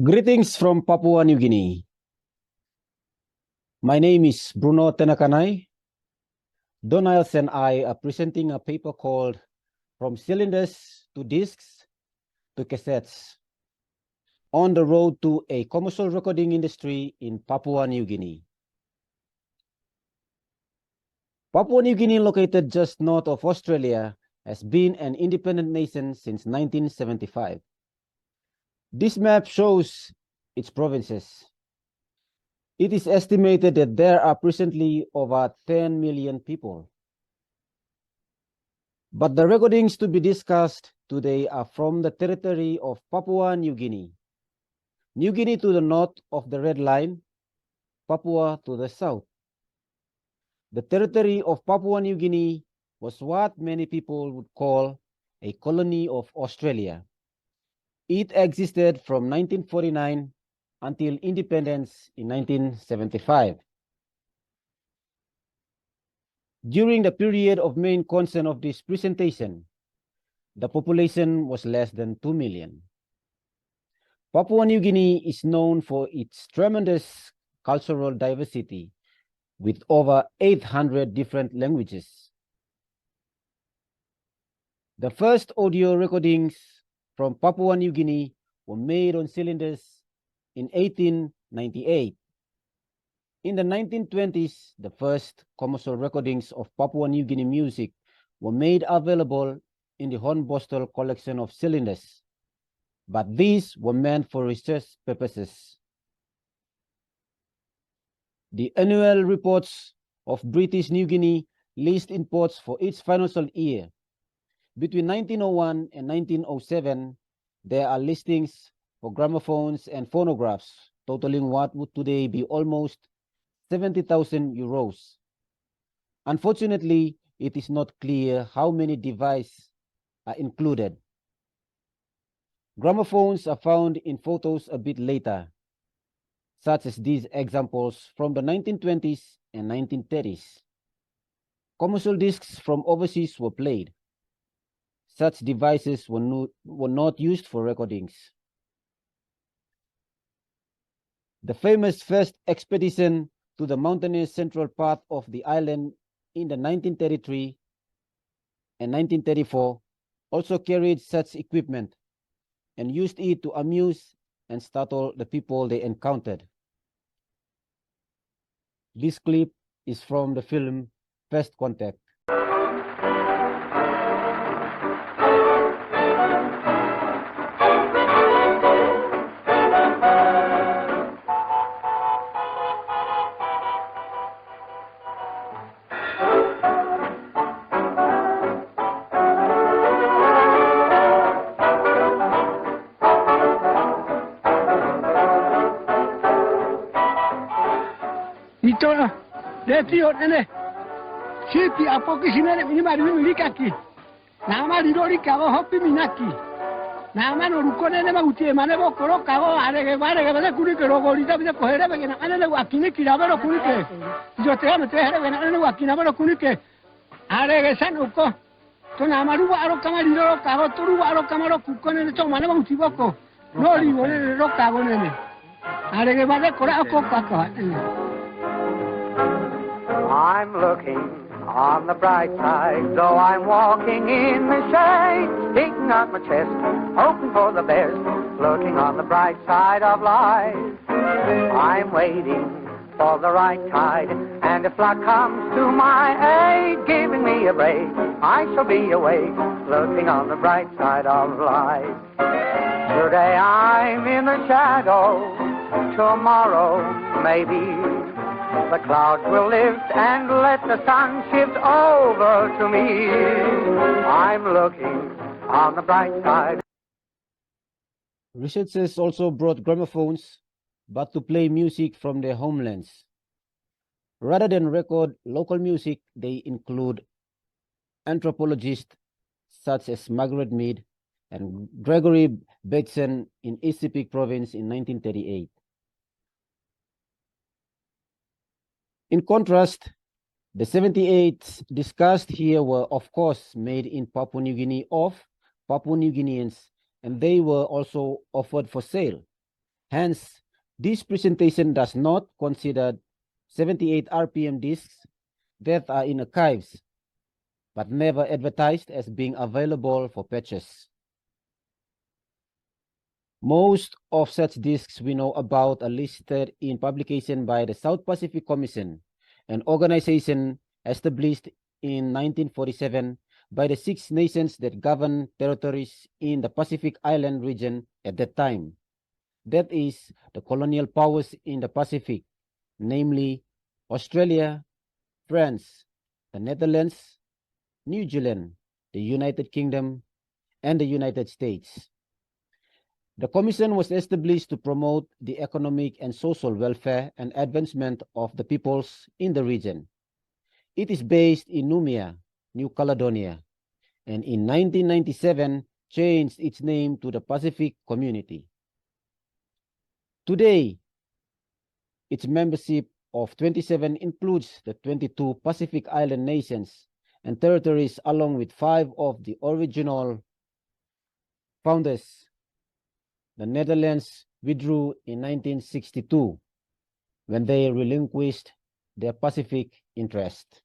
Greetings from Papua New Guinea. My name is Bruno Tenakanai. Niles and I are presenting a paper called From Cylinders to Discs to Cassettes on the road to a commercial recording industry in Papua New Guinea. Papua New Guinea, located just north of Australia, has been an independent nation since 1975. This map shows its provinces. It is estimated that there are presently over 10 million people. But the recordings to be discussed today are from the territory of Papua New Guinea. New Guinea to the north of the red line, Papua to the south. The territory of Papua New Guinea was what many people would call a colony of Australia. It existed from 1949 until independence in 1975. During the period of main concern of this presentation, the population was less than 2 million. Papua New Guinea is known for its tremendous cultural diversity, with over 800 different languages. The first audio recordings from Papua New Guinea were made on cylinders in 1898. In the 1920s, the first commercial recordings of Papua New Guinea music were made available in the Hornbostel collection of cylinders, but these were meant for research purposes. The annual reports of British New Guinea list imports for its financial year. Between 1901 and 1907, there are listings for gramophones and phonographs, totaling what would today be almost 70,000 euros. Unfortunately, it is not clear how many devices are included. Gramophones are found in photos a bit later, such as these examples from the 1920s and 1930s. Commercial discs from overseas were played. Such devices were not used for recordings. The famous first expedition to the mountainous central part of the island in the 1933 and 1934 also carried such equipment and used it to amuse and startle the people they encountered. This clip is from the film First Contact. Detio nene, siti apoki sinene minima milikaki. Nama lidori kago hopi minaki. Nama no rukone ne magutie mane bokoro kago arege bane kuri ke rogori da bide kohere be na ane wakini kirabero kuri ke. Yo te ame te here be na ane wakina bero kuri ke. Arege san uko. To nama ruwa aro kama lidoro kago to ruwa aro kama ro kukone ne to mane maguti boko. No li bone ro kago nene. Arege bane kora ako kaka. I'm looking on the bright side, though I'm walking in the shade, sticking out my chest, hoping for the best, looking on the bright side of life. I'm waiting for the right tide, and if luck comes to my aid, giving me a break, I shall be awake, looking on the bright side of life. Today I'm in the shadow, tomorrow maybe the clouds will lift and let the sun shift over to me. I'm looking on the bright side. Researchers also brought gramophones, but to play music from their homelands. Rather than record local music, they include anthropologists such as Margaret Mead and Gregory Bateson in East Sepik province in 1938. In contrast, the 78 discussed here were of course made in Papua New Guinea of Papua New Guineans, and they were also offered for sale. Hence, this presentation does not consider 78 RPM discs that are in archives, but never advertised as being available for purchase. Most of such discs we know about are listed in publication by the South Pacific Commission, an organization established in 1947 by the 6 nations that govern territories in the Pacific Island region at that time. That is, the colonial powers in the Pacific, namely Australia, France, the Netherlands, New Zealand, the United Kingdom, and the United States. The Commission was established to promote the economic and social welfare and advancement of the peoples in the region. It is based in Noumea, New Caledonia, and in 1997 changed its name to the Pacific Community. Today, its membership of 27 includes the 22 Pacific Island nations and territories, along with 5 of the original founders. The Netherlands withdrew in 1962 when they relinquished their Pacific interest.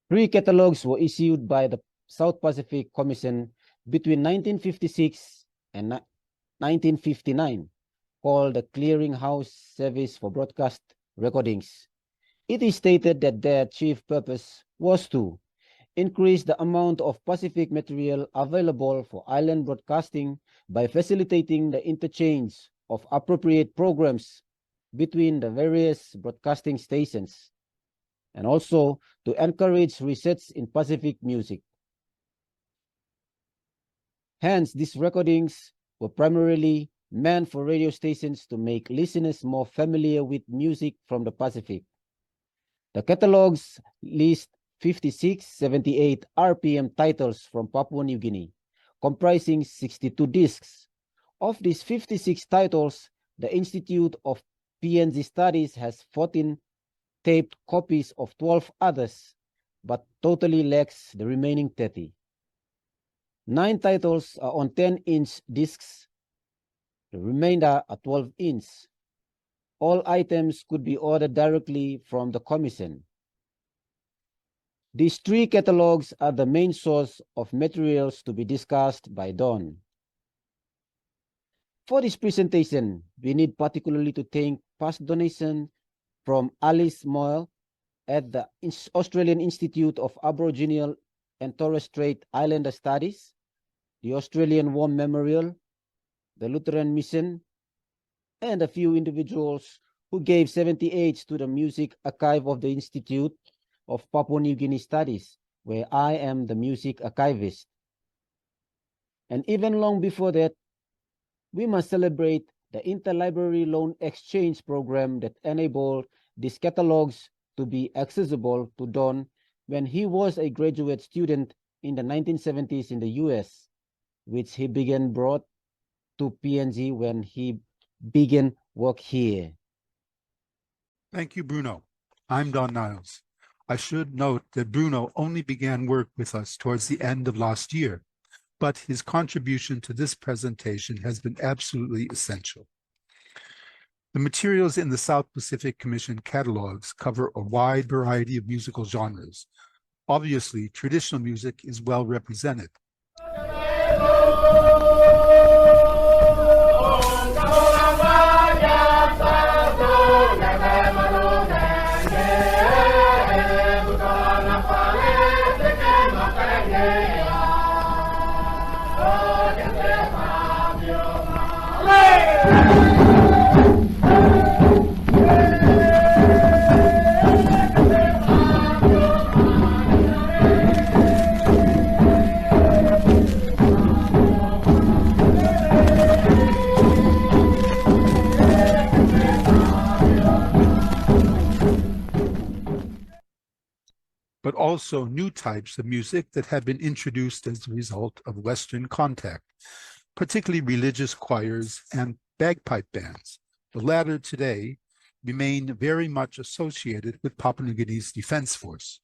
3 catalogs were issued by the South Pacific Commission between 1956 and 1959, called the Clearinghouse Service for Broadcast Recordings. It is stated that their chief purpose was to increase the amount of Pacific material available for island broadcasting by facilitating the interchange of appropriate programs between the various broadcasting stations, and also to encourage research in Pacific music. Hence, these recordings were primarily meant for radio stations to make listeners more familiar with music from the Pacific. The catalogs list 56 78 RPM titles from Papua New Guinea, comprising 62 discs. Of these 56 titles, the Institute of PNG Studies has 14 taped copies of 12 others, but totally lacks the remaining 30. 9 titles are on 10-inch discs. The remainder are 12-inch. All items could be ordered directly from the Commission. These 3 catalogs are the main source of materials to be discussed by Don. For this presentation, we need particularly to thank past donation from Alice Moyle at the Australian Institute of Aboriginal and Torres Strait Islander Studies, the Australian War Memorial, the Lutheran Mission, and a few individuals who gave 78 to the Music Archive of the Institute of Papua New Guinea Studies, where I am the music archivist. And even long before that, we must celebrate the interlibrary loan exchange program that enabled these catalogs to be accessible to Don when he was a graduate student in the 1970s in the US, which he began brought to PNG when he began work here. Thank you, Bruno. I'm Don Niles. I should note that Bruno only began work with us towards the end of last year, but his contribution to this presentation has been absolutely essential. The materials in the South Pacific Commission catalogs cover a wide variety of musical genres. Obviously, traditional music is well represented. But also new types of music that have been introduced as a result of Western contact, particularly religious choirs and bagpipe bands. The latter today remain very much associated with Papua New Guinea's Defense Force.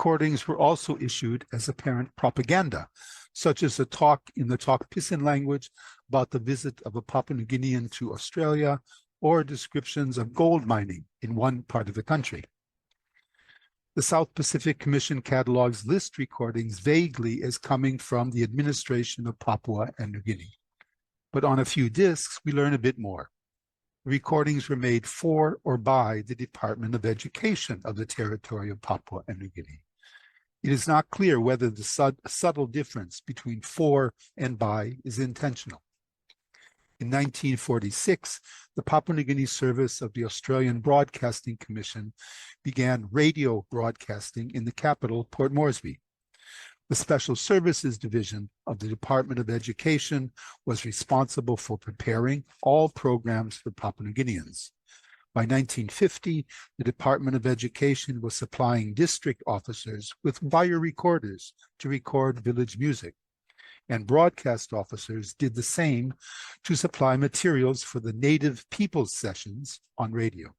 recordings were also issued as apparent propaganda, such as a talk in the Tok Pisin language about the visit of a Papua New Guinean to Australia, or descriptions of gold mining in one part of the country. The South Pacific Commission catalogs list recordings vaguely as coming from the administration of Papua and New Guinea. But on a few discs, we learn a bit more. The recordings were made for or by the Department of Education of the territory of Papua and New Guinea. It is not clear whether the subtle difference between for and by is intentional. In 1946, the Papua New Guinea service of the Australian Broadcasting Commission began radio broadcasting in the capital, Port Moresby. The Special Services Division of the Department of Education was responsible for preparing all programs for Papua New Guineans. By 1950, the Department of Education was supplying district officers with wire recorders to record village music, and broadcast officers did the same to supply materials for the Native Peoples sessions on radio.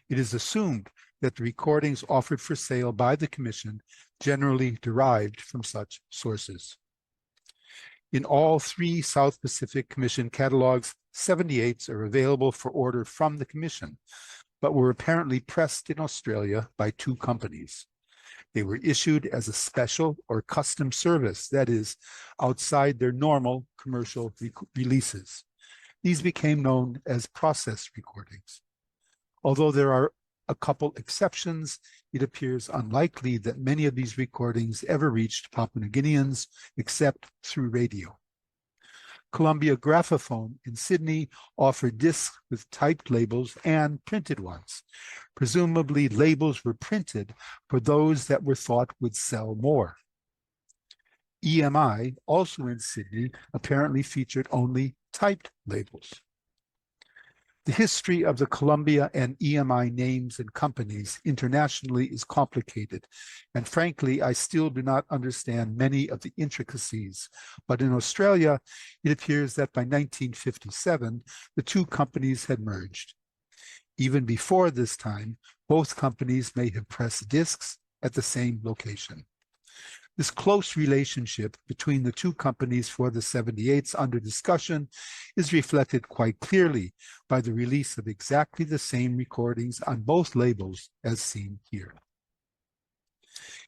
It is assumed that the recordings offered for sale by the Commission generally derived from such sources. In all three South Pacific Commission catalogs, 78s are available for order from the Commission, but were apparently pressed in Australia by two companies. They were issued as a special or custom service, that is, outside their normal commercial releases. These became known as process recordings. Although there are a couple exceptions, it appears unlikely that many of these recordings ever reached Papua New Guineans except through radio. Columbia Graphophone in Sydney offered discs with typed labels and printed ones. Presumably, labels were printed for those that were thought would sell more. EMI, also in Sydney, apparently featured only typed labels. The history of the Columbia and EMI names and companies internationally is complicated, and frankly, I still do not understand many of the intricacies. But in Australia, it appears that by 1957, the two companies had merged. Even before this time, both companies may have pressed discs at the same location. This close relationship between the two companies for the 78s under discussion is reflected quite clearly by the release of exactly the same recordings on both labels as seen here.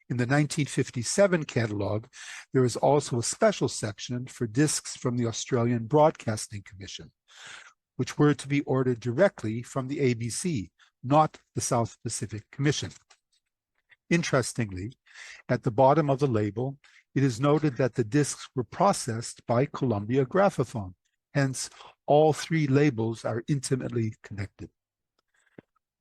In the 1957 catalog, there is also a special section for discs from the Australian Broadcasting Commission, which were to be ordered directly from the ABC, not the South Pacific Commission. Interestingly, at the bottom of the label, it is noted that the discs were processed by Columbia Graphophone. Hence, all three labels are intimately connected.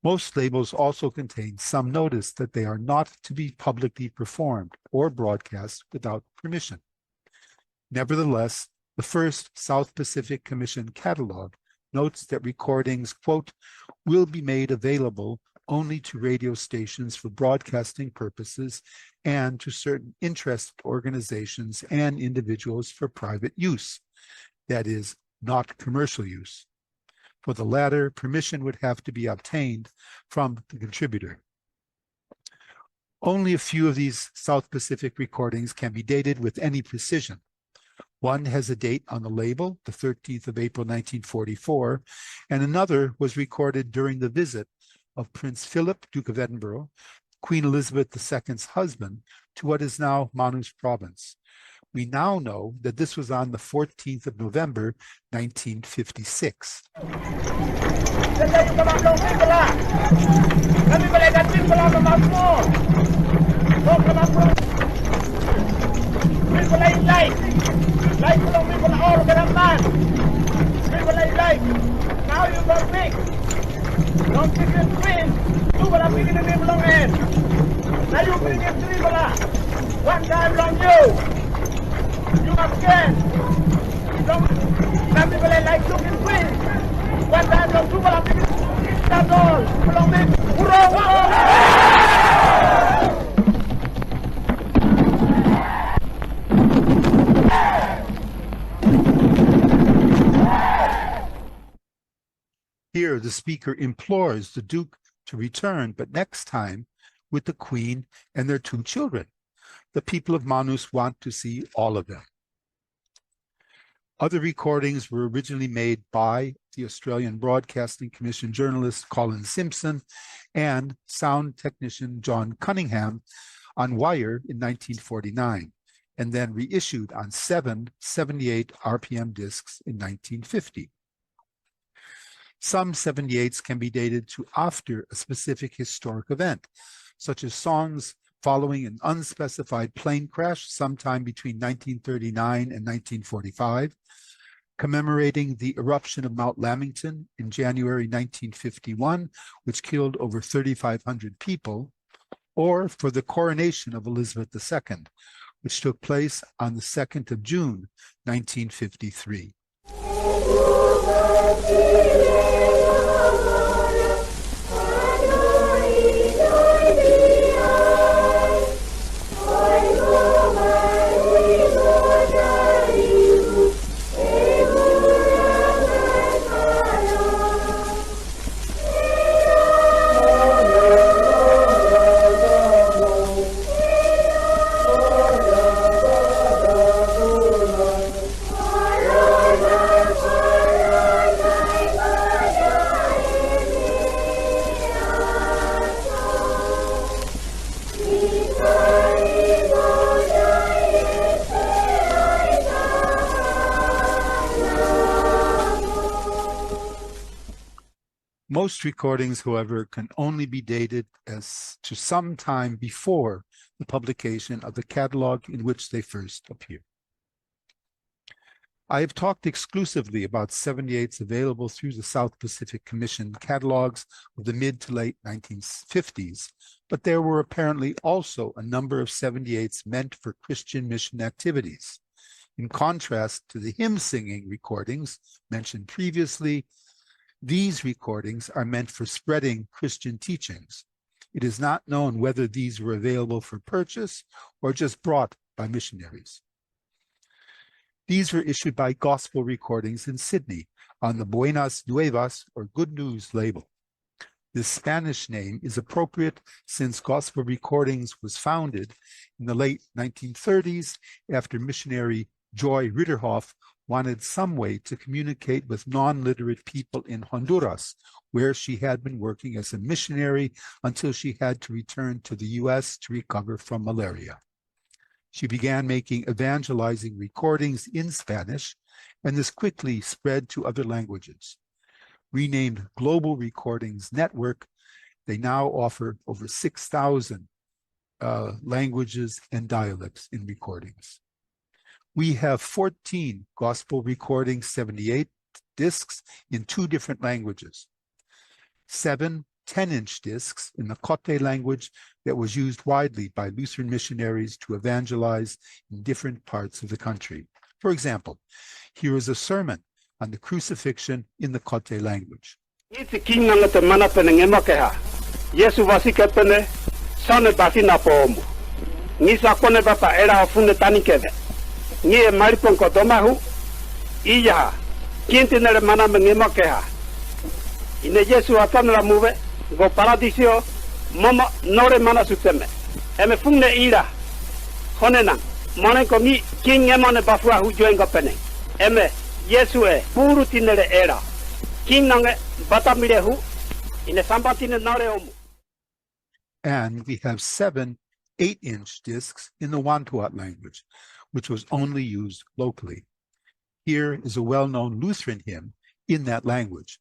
Most labels also contain some notice that they are not to be publicly performed or broadcast without permission. Nevertheless, the first South Pacific Commission catalog notes that recordings, quote, will be made available only to radio stations for broadcasting purposes and to certain interested organizations and individuals for private use, that is, not commercial use. For the latter, permission would have to be obtained from the contributor. Only a few of these South Pacific recordings can be dated with any precision. One has a date on the label, the 13th of April, 1944, and another was recorded during the visit of Prince Philip, Duke of Edinburgh, Queen Elizabeth II's husband, to what is now Manus Province. We now know that this was on the 14th of November, 1956. Now you got big. Don't pick your twin. Two bala picking the name long end. Now you bring in three bala. One time long you. You are scared. Some people like looking twins. One time long two bala picking. That's all. Long me. Hurrah! Here, the speaker implores the Duke to return, but next time, with the Queen and their 2 children. The people of Manus want to see all of them. Other recordings were originally made by the Australian Broadcasting Commission journalist Colin Simpson and sound technician John Cunningham on wire in 1949, and then reissued on 7 78 RPM discs in 1950. Some 78s can be dated to after a specific historic event, such as songs following an unspecified plane crash sometime between 1939 and 1945, commemorating the eruption of Mount Lamington in January 1951, which killed over 3,500 people, or for the coronation of Elizabeth II, which took place on the 2nd of June, 1953. Most recordings, however, can only be dated as to some time before the publication of the catalog in which they first appear. I have talked exclusively about 78s available through the South Pacific Commission catalogs of the mid to late 1950s, but there were apparently also a number of 78s meant for Christian mission activities. In contrast to the hymn singing recordings mentioned previously, these recordings are meant for spreading Christian teachings. It is not known whether these were available for purchase or just brought by missionaries. These were issued by Gospel Recordings in Sydney on the Buenas Nuevas or Good News label. This Spanish name is appropriate since Gospel Recordings was founded in the late 1930s after missionary Joy Ritterhoff wanted some way to communicate with non-literate people in Honduras, where she had been working as a missionary until she had to return to the US to recover from malaria. She began making evangelizing recordings in Spanish, and this quickly spread to other languages. Renamed Global Recordings Network, they now offer over 6,000 languages and dialects in recordings. We have 14 Gospel Recording 78 discs in 2 different languages, 7 10-inch discs in the Kotte language that was used widely by Lutheran missionaries to evangelize in different parts of the country. For example, here is a sermon on the crucifixion in the Kotte language. Ngie maripon ko domahu iya kintinere mana mengemokeha ine Yesu atanra muve go paradisio mama nore mana suteme eme fungne ira honena mane ko mi king emane bafua hu joenga pene eme Yesu e puru tinere era king nange batamire hu ine sambatine nore omu. And we have 7 8-inch discs in the Wantuat language, which was only used locally. Here is a well-known Lutheran hymn in that language.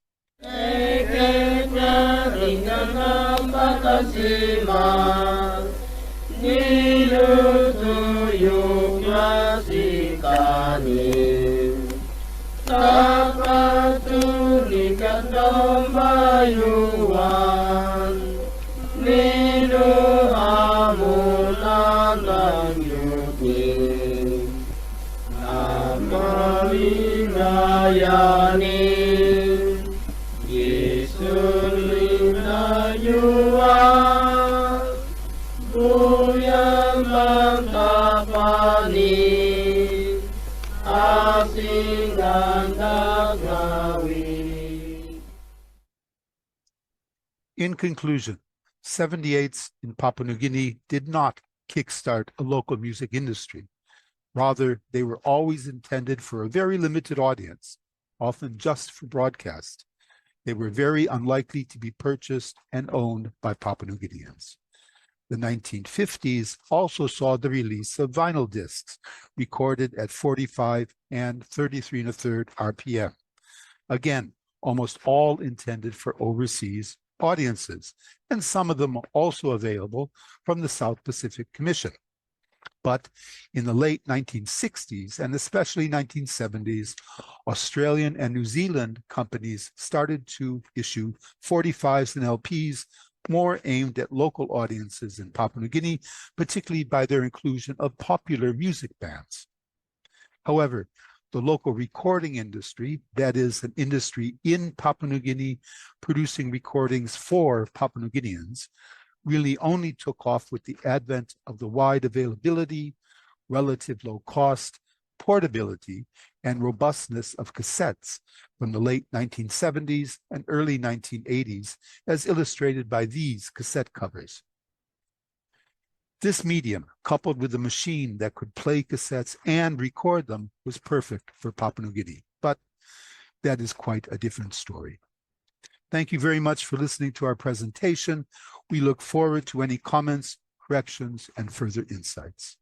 In conclusion, 78s in Papua New Guinea did not kickstart a local music industry. Rather, they were always intended for a very limited audience, often just for broadcast. They were very unlikely to be purchased and owned by Papua New Guineans. The 1950s also saw the release of vinyl discs recorded at 45 and 33 1/3 RPM. Again, almost all intended for overseas audiences, and some of them also available from the South Pacific Commission. But in the late 1960s and especially 1970s, Australian and New Zealand companies started to issue 45s and LPs more aimed at local audiences in Papua New Guinea, particularly by their inclusion of popular music bands. However, the local recording industry, that is, an industry in Papua New Guinea producing recordings for Papua New Guineans, really only took off with the advent of the wide availability, relative low cost, portability, and robustness of cassettes from the late 1970s and early 1980s, as illustrated by these cassette covers. This medium, coupled with a machine that could play cassettes and record them, was perfect for Papua New Guinea. But that is quite a different story. Thank you very much for listening to our presentation. We look forward to any comments, corrections, and further insights.